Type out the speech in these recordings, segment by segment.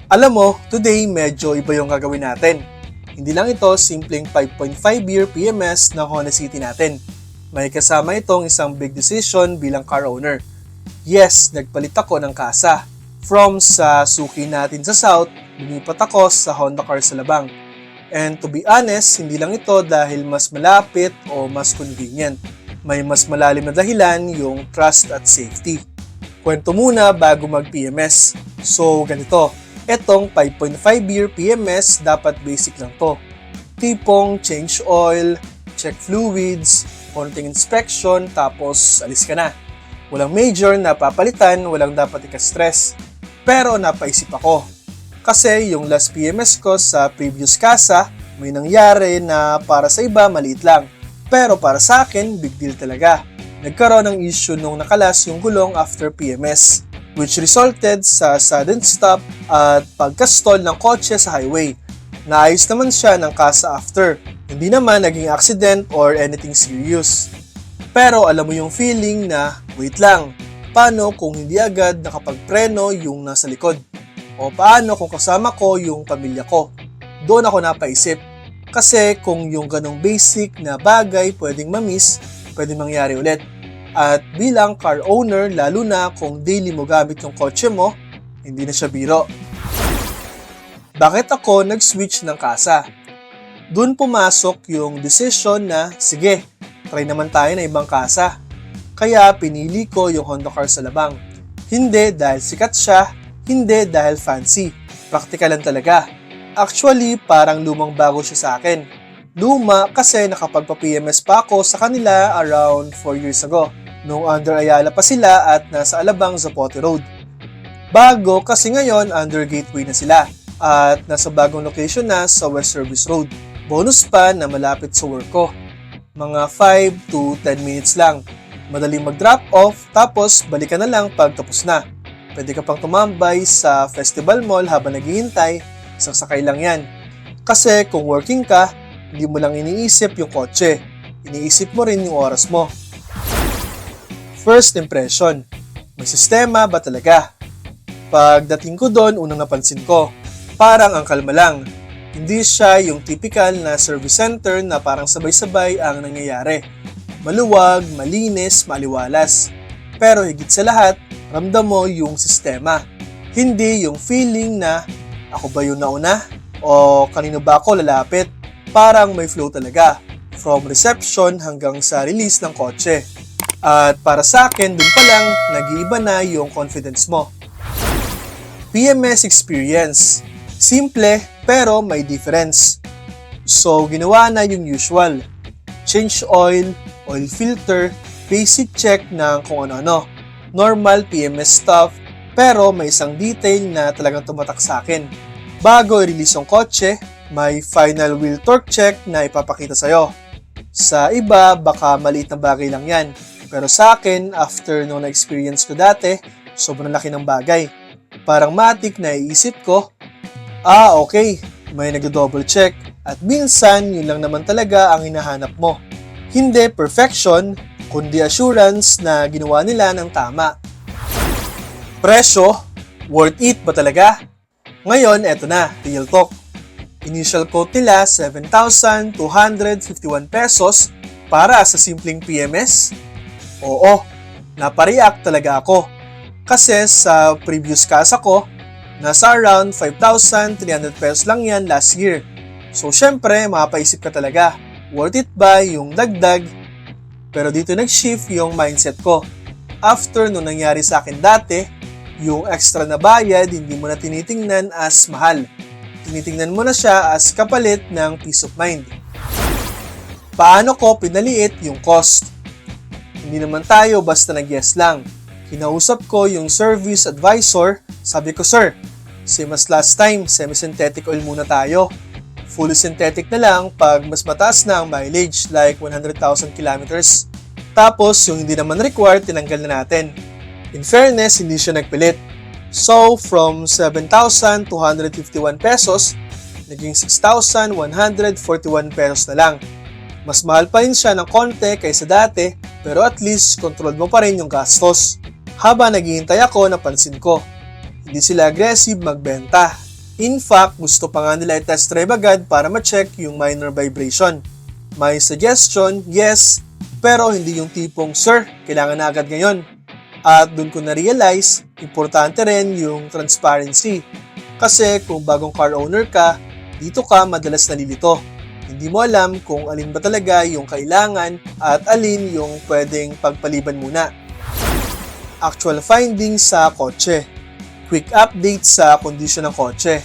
Alam mo, today medyo iba yung gagawin natin. Hindi lang ito simpleng 5.5-year PMS ng Honda City natin. May kasama itong isang big decision bilang car owner. Yes, nagpalit ako ng kasa. From sa suki natin sa South, lumipat ako sa Honda car sa Labang. And to be honest, hindi lang ito dahil mas malapit o mas convenient. May mas malalim na dahilan yung trust at safety. Kwento muna bago mag-PMS. So, ganito. Etong 5.5-year PMS dapat basic lang to. Tipong change oil, check fluids, konting inspection, tapos alis ka na. Walang major na papalitan, walang dapat ika-stress. Pero napaisip ako. Kasi yung last PMS ko sa previous kasa, may nangyari na para sa iba maliit lang. Pero para sa akin, big deal talaga. Nagkaroon ng issue nung nakalas yung gulong after PMS, which resulted sa sudden stop at pagka-stall ng kotse sa highway. Naayos naman siya ng kasa after. Hindi naman naging accident or anything serious. Pero alam mo yung feeling na, wait lang, paano kung hindi agad nakapagpreno yung nasa likod? O paano kung kasama ko yung pamilya ko? Doon ako napaisip. Kasi kung yung ganong basic na bagay pwedeng ma-miss, pwedeng mangyari ulit. At bilang car owner, lalo na kung daily mo gamit yung kotse mo, hindi na siya biro. Bakit ako nag-switch ng kasa? Doon pumasok yung decision na, sige, try naman tayo na ibang kasa. Kaya pinili ko yung Honda car sa Labang. Hindi dahil sikat siya, hindi dahil fancy. Practical lang talaga. Actually, parang lumang bago siya sa akin. Luma kasi nakapagpa-PMS pa ako sa kanila around 4 years ago. Nung under Ayala pa sila at nasa Alabang Zapote Road. Bago kasi ngayon under Gateway na sila at nasa bagong location na sa West Service Road. Bonus pa na malapit sa work ko. Mga 5 to 10 minutes lang. Madaling mag-drop off tapos balikan na lang pag tapos na. Pwede ka pang tumambay sa Festival Mall habang naghihintay, isang sakay lang yan. Kasi kung working ka, hindi mo lang iniisip yung kotse. Iniisip mo rin yung oras mo. First impression, may sistema ba talaga? Pagdating ko doon, unang napansin ko, parang ang kalma lang. Hindi siya yung typical na service center na parang sabay-sabay ang nangyayari. Maluwag, malinis, maliwalas. Pero higit sa lahat, ramdam mo yung sistema. Hindi yung feeling na ako ba yung nauna? O kanino ba ako lalapit? Parang may flow talaga. From reception hanggang sa release ng kotse. At para sa akin, dun pa lang, nag-iiba na yung confidence mo. PMS experience. Simple, pero may difference. So, ginawa na yung usual. Change oil, oil filter, basic check ng kung ano-ano. Normal PMS stuff, pero may isang detail na talagang tumatak sa akin. Bago i-release yung kotse, may final wheel torque check na ipapakita sa'yo. Sa iba, baka maliit na bagay lang yan. Pero sa akin, after nung na-experience ko dati, sobrang laki ng bagay. Parang matik na iisip ko, okay, may nag-double check. At minsan, yun lang naman talaga ang hinahanap mo. Hindi perfection, kundi assurance na ginawa nila ng tama. Presyo, worth it ba talaga? Ngayon, eto na, real talk. Initial quote nila, 7,251 pesos para sa simpleng PMS. Oo, napareact talaga ako. Kasi sa previous kasa ko, nasa around 5,300 pesos lang yan last year. So syempre, mapaisip ka talaga, worth it ba yung dagdag? Pero dito nag-shift yung mindset ko. After nung nangyari sa akin dati, yung extra na bayad, hindi mo na tinitingnan as mahal. Tinitingnan mo na siya as kapalit ng peace of mind. Paano ko pinaliit yung cost? Hindi naman tayo basta nag-yes lang. Kinausap ko yung service advisor. Sabi ko, sir, same as last time, semi-synthetic oil muna tayo. Fully synthetic na lang pag mas mataas na ang mileage, like 100,000 kilometers. Tapos, yung hindi naman required, tinanggal na natin. In fairness, hindi siya nagpilit. So, from 7,251 pesos, naging 6,141 pesos na lang. Mas mahal pa rin siya ng konti kaysa dati, pero at least controlled mo pa rin yung gastos. Habang naghihintay ako, napansin ko, hindi sila aggressive magbenta. In fact, gusto pa nga nila i-test drive agad para ma-check yung minor vibration. May suggestion, yes, pero hindi yung tipong, "Sir, kailangan na agad ngayon." At dun ko na-realize, importante rin yung transparency. Kasi kung bagong car owner ka, dito ka madalas nalilito. Hindi mo alam kung alin ba talaga yung kailangan at alin yung pwedeng pagpaliban muna. Actual findings sa kotse. Quick update sa kondisyon ng kotse.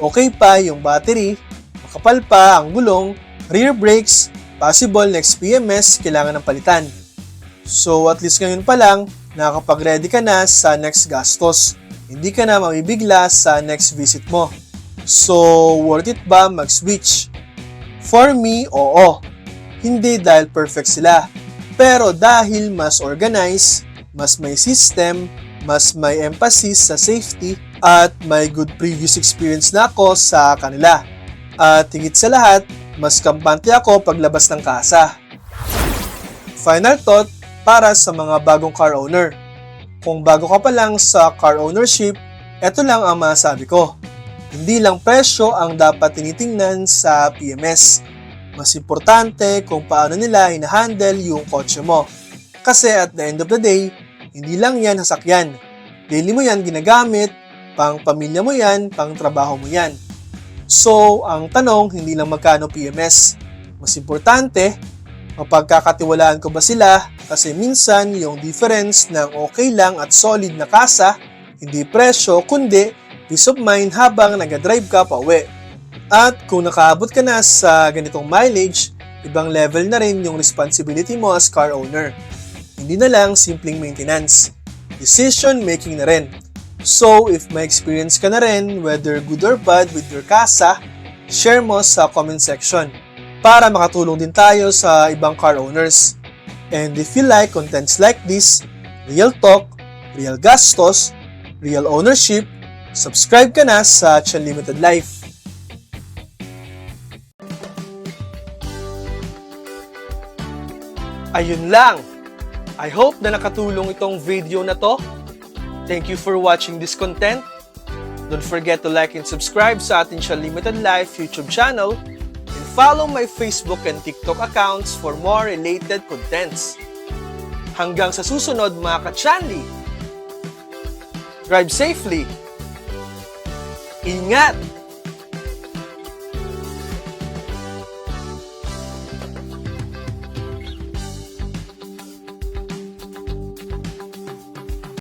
Okay pa yung battery, makapal pa ang gulong, rear brakes, possible next PMS kailangan ng palitan. So at least ngayon pa lang, nakakapag-ready ka na sa next gastos. Hindi ka na mamibigla sa next visit mo. So, worth it ba mag-switch? For me, oo. Hindi dahil perfect sila. Pero dahil mas organized, mas may system, mas may emphasis sa safety, at may good previous experience na ako sa kanila. At higit sa lahat, mas kampante ako paglabas ng kasa. Final thought para sa mga bagong car owner. Kung bago ka pa lang sa car ownership, eto lang ang masasabi ko. Hindi lang presyo ang dapat tinitingnan sa PMS. Mas importante kung paano nila hinahandle yung kotse mo. Kasi at the end of the day, hindi lang yan sasakyan. Daily mo yan ginagamit, pang pamilya mo yan, pang trabaho mo yan. So, ang tanong, hindi lang magkano PMS. Mas importante, mapagkakatiwalaan ko ba sila? Kasi minsan, yung difference ng okay lang at solid na kasa, hindi presyo, kundi peace of mind habang nag-drive ka pa uwi. At kung nakaabot ka na sa ganitong mileage, ibang level na rin yung responsibility mo as car owner. Hindi na lang simpleng maintenance. Decision making na rin. So, if may experience ka na rin, whether good or bad with your kasa, share mo sa comment section para makatulong din tayo sa ibang car owners. And if you like contents like this, real talk, real gastos, real ownership, subscribe ka na sa Chan Limited Life. Ayun lang! I hope na nakatulong itong video na to. Thank you for watching this content. Don't forget to like and subscribe sa ating Chan Limited Life YouTube channel and follow my Facebook and TikTok accounts for more related contents. Hanggang sa susunod mga ka-Chanli! Drive safely! Ingat!